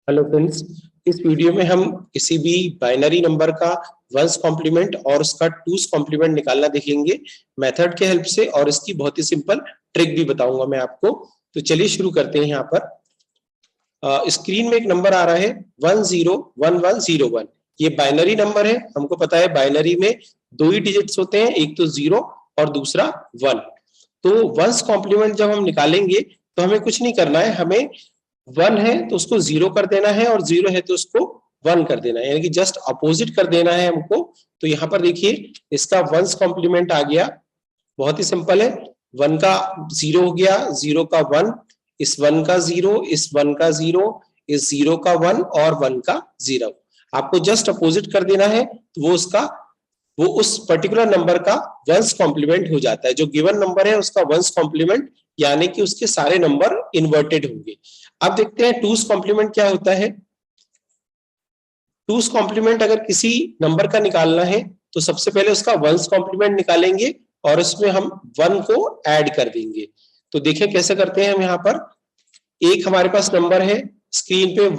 Hello friends, इस video में हम किसी भी बाइनरी नंबर का वंस कॉम्प्लीमेंट और उसका टूस कॉम्प्लीमेंट निकालना देखेंगे मेथड के हेल्प से, और इसकी बहुत ही सिंपल ट्रिक भी बताऊंगा मैं आपको। तो चलिए शुरू करते हैं। यहाँ पर स्क्रीन में एक नंबर आ रहा है 101101। ये बाइनरी नंबर है। हमको पता है बाइनरी में दो ही डिजिट्स होते हैं, एक तो 0 और दूसरा 1। तो वंस कॉम्प्लीमेंट जब हम निकालेंगे तो हमें कुछ नहीं करना है। हमें 1 है तो उसको 0 कर देना है, और 0 है तो उसको 1 कर देना है, यानी कि जस्ट अपोजिट कर देना है हमको। तो यहाँ पर देखिए इसका वंस कॉम्प्लीमेंट आ गया। बहुत ही सिंपल है। 1 का 0 हो गया, 0 का 1, इस 1 का 0, इस 1 का 0, इस 0 का 1 और 1 का 0। आपको जस्ट अपोजिट कर देना है तो वो उस पर्टिकुलर नंबर का वंस कॉम्प्लीमेंट हो जाता है। जो गिवन नंबर है उसका वंस कॉम्प्लीमेंट, यानी कि उसके सारे नंबर इन्वर्टेड होंगे। अब देखते हैं टूस कॉम्प्लीमेंट क्या होता है। टूस कॉम्प्लीमेंट अगर किसी नंबर का निकालना है तो सबसे पहले उसका वंस कॉम्प्लीमेंट निकालेंगे और उसमें हम 1 को ऐड कर देंगे। तो देखें कैसे करते हैं हम। यहाँ पर एक हमारे पास नंबर है स्क्रीन पे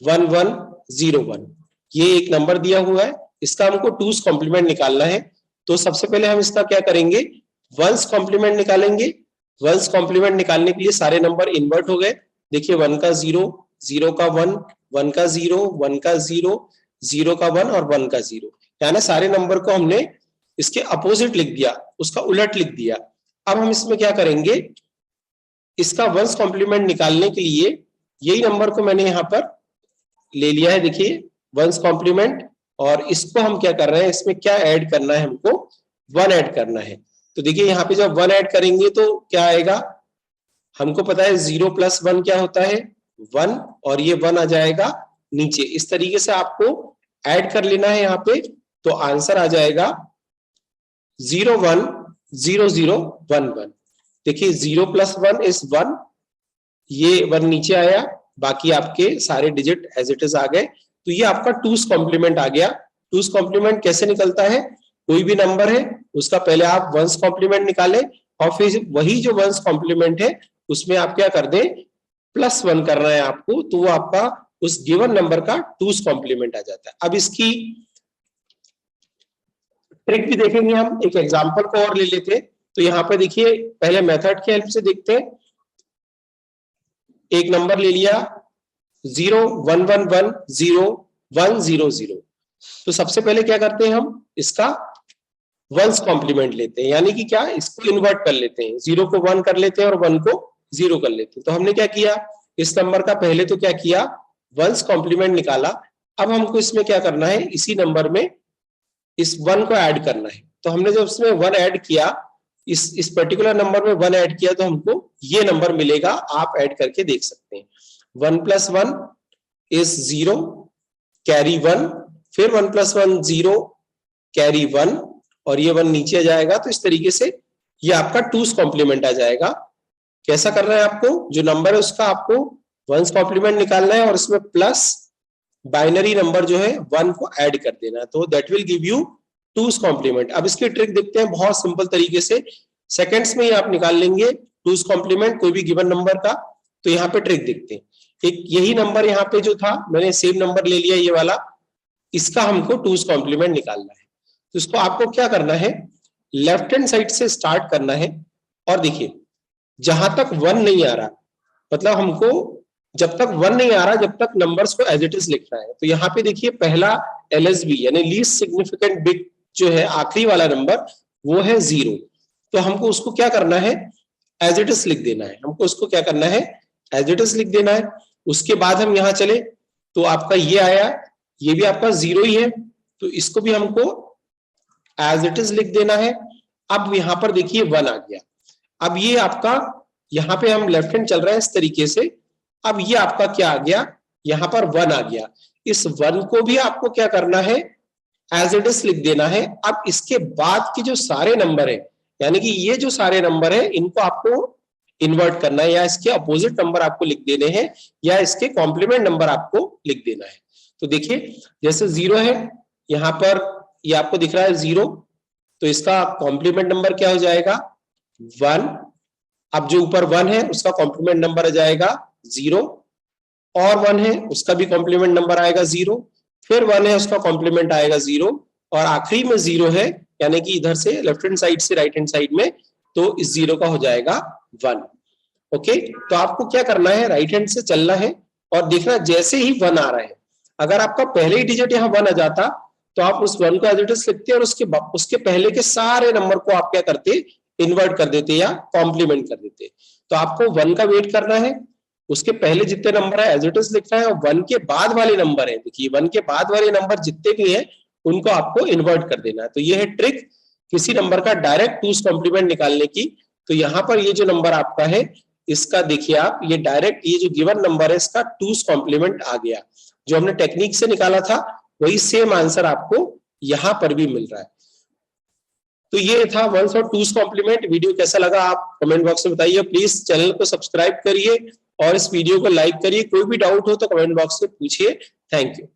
101101, ये एक नंबर दिया हुआ है। इसका हमको टूस कॉम्प्लीमेंट निकालना है। तो सबसे पहले हम इसका क्या करेंगे, वंस कॉम्प्लीमेंट निकालेंगे। वंस कॉम्प्लीमेंट निकालने के लिए सारे नंबर इन्वर्ट हो गए। देखिए 1 का 0, 0 का 1, 1 का 0, 1 का 0, 0 का 1 और 1 का 0, यानी सारे नंबर को हमने इसके अपोजिट लिख दिया, उसका उलट लिख दिया। अब हम इसमें क्या करेंगे, इसका वंस कॉम्प्लीमेंट निकालने के लिए यही नंबर को मैंने यहाँ पर ले लिया है। देखिए वंस कॉम्प्लीमेंट, और इसको हम क्या कर रहे हैं, इसमें क्या ऐड करना है, हमको 1 ऐड करना है। तो देखिए यहाँ पे जब 1 ऐड करेंगे तो क्या आएगा, हमको पता है 0 प्लस 1 क्या होता है 1, और ये 1 आ जाएगा नीचे। इस तरीके से आपको ऐड कर लेना है यहाँ पे। तो आंसर आ जाएगा 010011। देखिए 0 प्लस 1 इज 1, ये 1 नीचे आया, बाकी आपके सारे डिजिट एज इट इज आ गए। तो ये आपका टूस कॉम्प्लीमेंट आ गया। टूस कॉम्प्लीमेंट कैसे निकलता है, कोई भी नंबर है उसका पहले आप वंस कॉम्प्लीमेंट निकालें, और फिर वही जो वंस कॉम्प्लीमेंट है उसमें आप क्या कर दें, +1 करना है आपको। तो वो आपका उस गिवन नंबर का टूस कॉम्प्लीमेंट आ जाता है। अब इसकी ट्रिक भी देखेंगे हम, एक एग्जांपल को और ले लेते हैं। तो यहाँ पे देखिए पहले मेथड की हेल्प से देखते हैं। एक नंबर ले लिया 011101100। तो सबसे पहले क्या करते हैं, हम इसका वंस कॉम्प्लीमेंट लेते हैं, यानी कि क्या, इसको इन्वर्ट कर लेते हैं। 0 को 1 कर लेते हैं और 1 को 0 कर लेते हैं। तो हमने क्या किया, इस नंबर का पहले तो क्या किया, वंस कॉम्प्लीमेंट निकाला। अब हमको इसमें क्या करना है, इसी नंबर में इस 1 को ऐड करना है। तो हमने जब इसमें 1 ऐड किया, इस पर्टिकुलर नंबर में 1 ऐड किया, तो हमको ये नंबर मिलेगा। आप ऐड करके देख सकते हैं। 1 + 1 इज 0, कैरी 1, फिर 1 + 1 0, कैरी 1, और ये 1 नीचे आ जाएगा। तो इस तरीके से ये आपका टूस कॉम्प्लीमेंट आ जाएगा। कैसा करना है आपको, जो नंबर है उसका आपको वंस कॉम्प्लीमेंट निकालना है, और इसमें प्लस बाइनरी नंबर जो है 1 को ऐड कर देना है। तो that will give you two's complement. अब इसकी ट्रिक देखते हैं, बहुत सिंपल तरीके से सेकंड्स में ही आप निकाल लेंगे टूस कॉम्प्लीमेंट कोई भी गिवन नंबर का। तो यहाँ पे ट्रिक देखते हैं। एक यही नंबर यहाँ पे जो था, मैंने सेम नंबर ले लिया ये वाला, इसका हमको टूस कॉम्प्लीमेंट निकालना है। तो इसको आपको क्या करना है, लेफ्ट हैंड साइड से स्टार्ट करना है। और देखिए जहां तक 1 नहीं आ रहा, मतलब हमको जब तक 1 नहीं आ रहा, जब तक नंबर्स को एज इट इज लिखना है। तो यहाँ पे देखिए पहला LSB यानी लीस्ट सिग्निफिकेंट बिट जो है, आखिरी वाला नंबर, वो है 0। तो हमको उसको क्या करना है, एज इट इज लिख देना है। हमको उसको क्या करना है, एज इट इज लिख देना है। उसके बाद हम यहाँ चले तो आपका ये आया, ये भी आपका 0 ही है, तो इसको भी हमको एज इट इज लिख देना है। अब यहाँ पर देखिए 1 आ गया। अब ये आपका, यहाँ पे हम लेफ्ट हैंड चल रहे हैं इस तरीके से। अब ये आपका क्या आ गया, यहाँ पर 1 आ गया। इस 1 को भी आपको क्या करना है, एज इट इज लिख देना है। अब इसके बाद के जो सारे नंबर है, यानी कि ये जो सारे नंबर है, इनको आपको इन्वर्ट करना है, या इसके अपोजिट नंबर आपको लिख देने हैं, या इसके कॉम्प्लीमेंट नंबर आपको लिख देना है। तो देखिए जैसे 0 है यहाँ पर, ये आपको दिख रहा है 0, तो इसका कॉम्प्लीमेंट नंबर क्या हो जाएगा 1। अब जो ऊपर 1 है उसका कॉम्प्लीमेंट नंबर आ जाएगा 0। और 1 है उसका भी कॉम्प्लीमेंट नंबर आएगा 0, फिर 1 है उसका कॉम्प्लीमेंट आएगा 0, और आखिरी में 0 है, यानी कि इधर से लेफ्ट हैंड साइड से राइट हैंड साइड में, तो इस 0 का हो जाएगा 1। ओके, तो आपको क्या करना है, राइट हैंड से चलना है और देखना जैसे ही 1 आ रहा है, अगर आपका पहले ही डिजिट यहाँ 1 आ जाता तो आप उस 1 को एज इट इज लिखते और उसके पहले के सारे नंबर को आप क्या करते, इन्वर्ट कर देते या कॉम्प्लीमेंट कर देते। तो आपको 1 का वेट करना है, उसके पहले जितने नंबर है एज इट इज लिखना है, और 1 के बाद वाले नंबर है, देखिए 1 के बाद वाले नंबर जितने भी हैं उनको आपको इन्वर्ट कर देना है। तो ये है ट्रिक किसी नंबर का डायरेक्ट टूस कॉम्प्लीमेंट निकालने की। तो यहाँ पर ये जो नंबर आपका है इसका देखिए आप, ये डायरेक्ट ये जो गिवन नंबर है इसका टूस कॉम्प्लीमेंट आ गया, जो हमने टेक्निक से निकाला था वही सेम आंसर आपको यहां पर भी मिल रहा है। तो ये था वंस और टूस कॉम्प्लीमेंट। वीडियो कैसा लगा आप कमेंट बॉक्स में बताइए, प्लीज चैनल को सब्सक्राइब करिए और इस वीडियो को लाइक करिए। कोई भी डाउट हो तो कमेंट बॉक्स में पूछिए। Thank you.